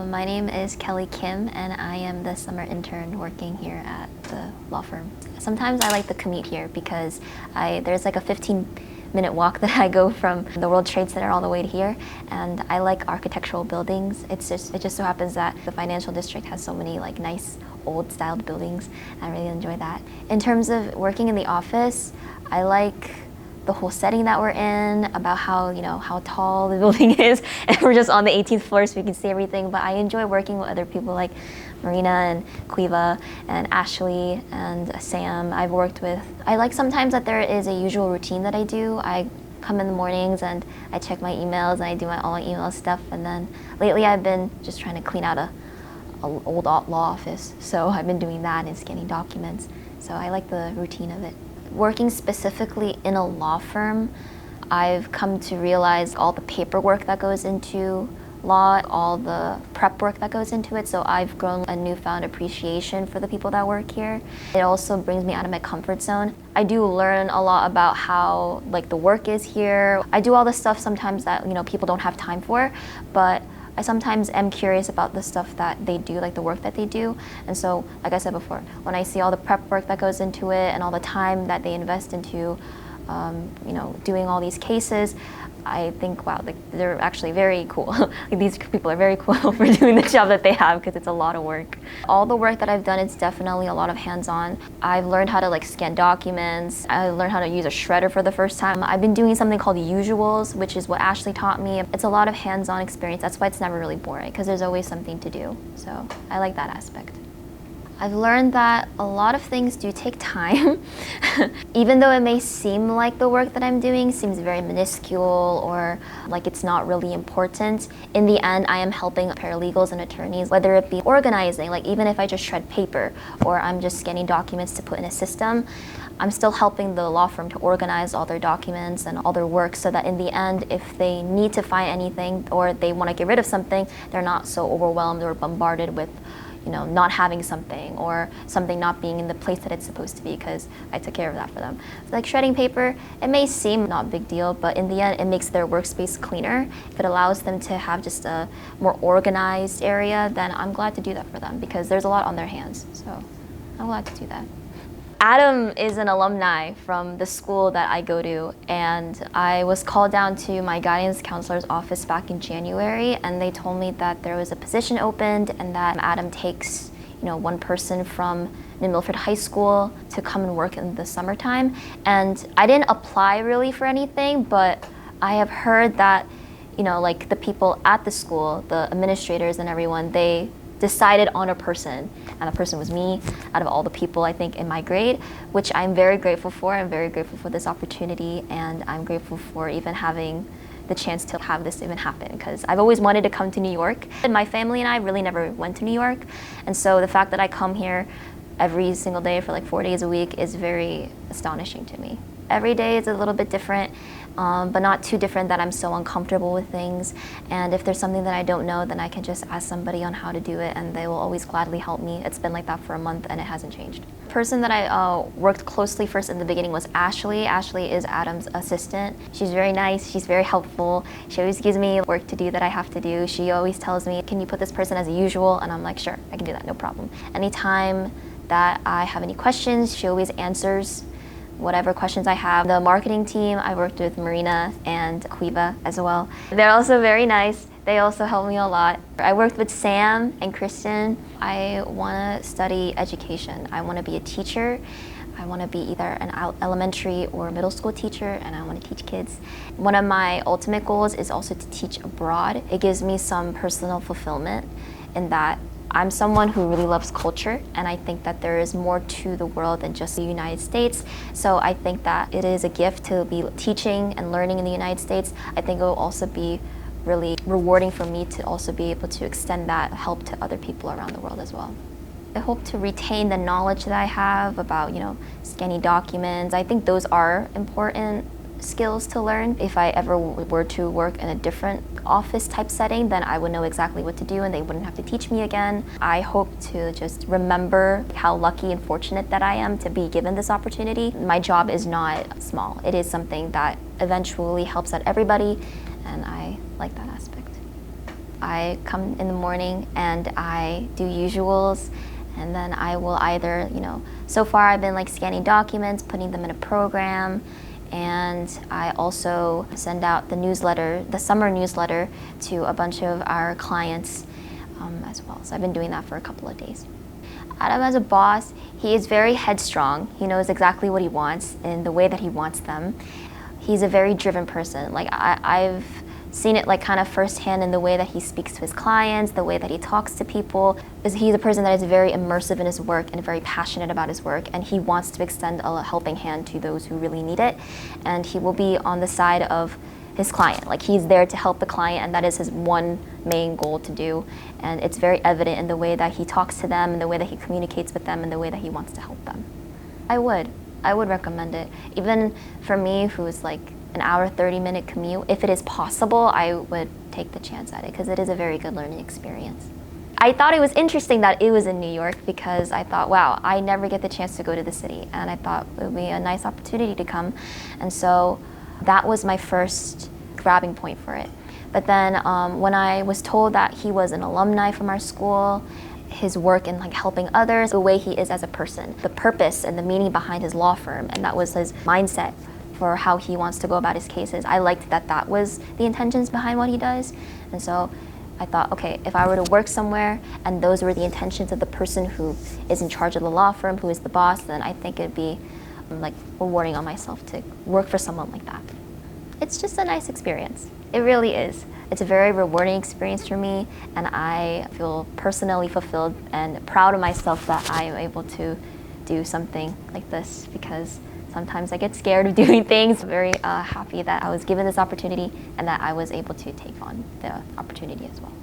My name is Kelly Kim, and I am the summer intern working here at the law firm. Sometimes I like the commute here because there's like a 15-minute walk that I go from the World Trade Center all the way to here, and I like architectural buildings. It just so happens that the financial district has so many like nice old styled buildings. I really enjoy that. In terms of working in the office, I like the whole setting that we're in, about how tall the building is, and we're just on the 18th floor so we can see everything. But I enjoy working with other people like Marina and Quiva and Ashley and Sam. I like sometimes that there is a usual routine that I do. I come in the mornings and I check my emails and I do my all email stuff, and then lately I've been just trying to clean out an old law office. So I've been doing that and scanning documents. So I like the routine of it. Working specifically in a law firm, I've come to realize all the paperwork that goes into law, all the prep work that goes into it, so I've grown a newfound appreciation for the people that work here. It also brings me out of my comfort zone. I do learn a lot about how the work is here. I do all the stuff sometimes that people don't have time for, but I sometimes am curious about the stuff that they do, like the work that they do. And so, like I said before, when I see all the prep work that goes into it and all the time that they invest into, doing all these cases, I think, wow, they're actually very cool. These people are very cool for doing the job that they have, because it's a lot of work. All the work that I've done, it's definitely a lot of hands-on. I've learned how to scan documents. I learned how to use a shredder for the first time. I've been doing something called usuals, which is what Ashley taught me. It's a lot of hands-on experience. That's why it's never really boring, because there's always something to do. So I like that aspect. I've learned that a lot of things do take time. Even though it may seem like the work that I'm doing seems very minuscule or like it's not really important, in the end I am helping paralegals and attorneys, whether it be organizing, even if I just shred paper or I'm just scanning documents to put in a system, I'm still helping the law firm to organize all their documents and all their work, so that in the end, if they need to find anything or they want to get rid of something, they're not so overwhelmed or bombarded with not having something or something not being in the place that it's supposed to be, because I took care of that for them. So shredding paper, it may seem not a big deal, but in the end, it makes their workspace cleaner. If it allows them to have just a more organized area, then I'm glad to do that for them, because there's a lot on their hands. So I'm glad to do that. Adam is an alumni from the school that I go to, and I was called down to my guidance counselor's office back in January, and they told me that there was a position opened and that Adam takes one person from New Milford High School to come and work in the summertime. And I didn't apply really for anything, but I have heard that the people at the school, the administrators and everyone, they decided on a person, and the person was me out of all the people I think in my grade, which I'm very grateful for. I'm very grateful for this opportunity, and I'm grateful for even having the chance to have this even happen, because I've always wanted to come to New York, and my family and I really never went to New York, and so the fact that I come here every single day for 4 days a week is very astonishing to me. Every day is a little bit different, but not too different that I'm so uncomfortable with things. And if there's something that I don't know, then I can just ask somebody on how to do it, and they will always gladly help me. It's been like that for a month, and it hasn't changed. The person that I worked closely first in the beginning was Ashley. Ashley is Adam's assistant. She's very nice. She's very helpful. She always gives me work to do that I have to do. She always tells me, can you put this person as a usual? And I'm like, sure, I can do that, no problem. Anytime that I have any questions, she always answers whatever questions I have. The marketing team, I worked with Marina and Quiva as well. They're also very nice. They also help me a lot. I worked with Sam and Kristen. I want to study education. I want to be a teacher. I want to be either an elementary or middle school teacher, and I want to teach kids. One of my ultimate goals is also to teach abroad. It gives me some personal fulfillment in that I'm someone who really loves culture, and I think that there is more to the world than just the United States. So I think that it is a gift to be teaching and learning in the United States. I think it will also be really rewarding for me to also be able to extend that help to other people around the world as well. I hope to retain the knowledge that I have about, scanning documents. I think those are important skills to learn. If I ever were to work in a different office type setting, then I would know exactly what to do and they wouldn't have to teach me again. I hope to just remember how lucky and fortunate that I am to be given this opportunity. My job is not small. It is something that eventually helps out everybody, and I like that aspect. I come in the morning and I do usuals, and then I will either, so far I've been like scanning documents, putting them in a program, and I also send out the newsletter, the summer newsletter, to a bunch of our clients as well. So I've been doing that for a couple of days. Adam, as a boss, he is very headstrong. He knows exactly what he wants in the way that he wants them. He's a very driven person. Like I've seen it like kind of firsthand in the way that he speaks to his clients, the way that he talks to people. He's a person that is very immersive in his work and very passionate about his work, and he wants to extend a helping hand to those who really need it. And he will be on the side of his client. Like he's there to help the client, and that is his one main goal to do. And it's very evident in the way that he talks to them, and the way that he communicates with them, and the way that he wants to help them. I would recommend it. Even for me, who's like an hour, 30-minute commute, if it is possible, I would take the chance at it because it is a very good learning experience. I thought it was interesting that it was in New York because I thought, wow, I never get the chance to go to the city, and I thought it would be a nice opportunity to come. And so that was my first grabbing point for it. But then when I was told that he was an alumni from our school, his work in like helping others, the way he is as a person, the purpose and the meaning behind his law firm, and that was his mindset for how he wants to go about his cases. I liked that that was the intentions behind what he does. And so I thought, okay, if I were to work somewhere and those were the intentions of the person who is in charge of the law firm, who is the boss, then I think it'd be like rewarding on myself to work for someone like that. It's just a nice experience. It really is. It's a very rewarding experience for me, and I feel personally fulfilled and proud of myself that I am able to do something like this, because sometimes I get scared of doing things. I'm very happy that I was given this opportunity and that I was able to take on the opportunity as well.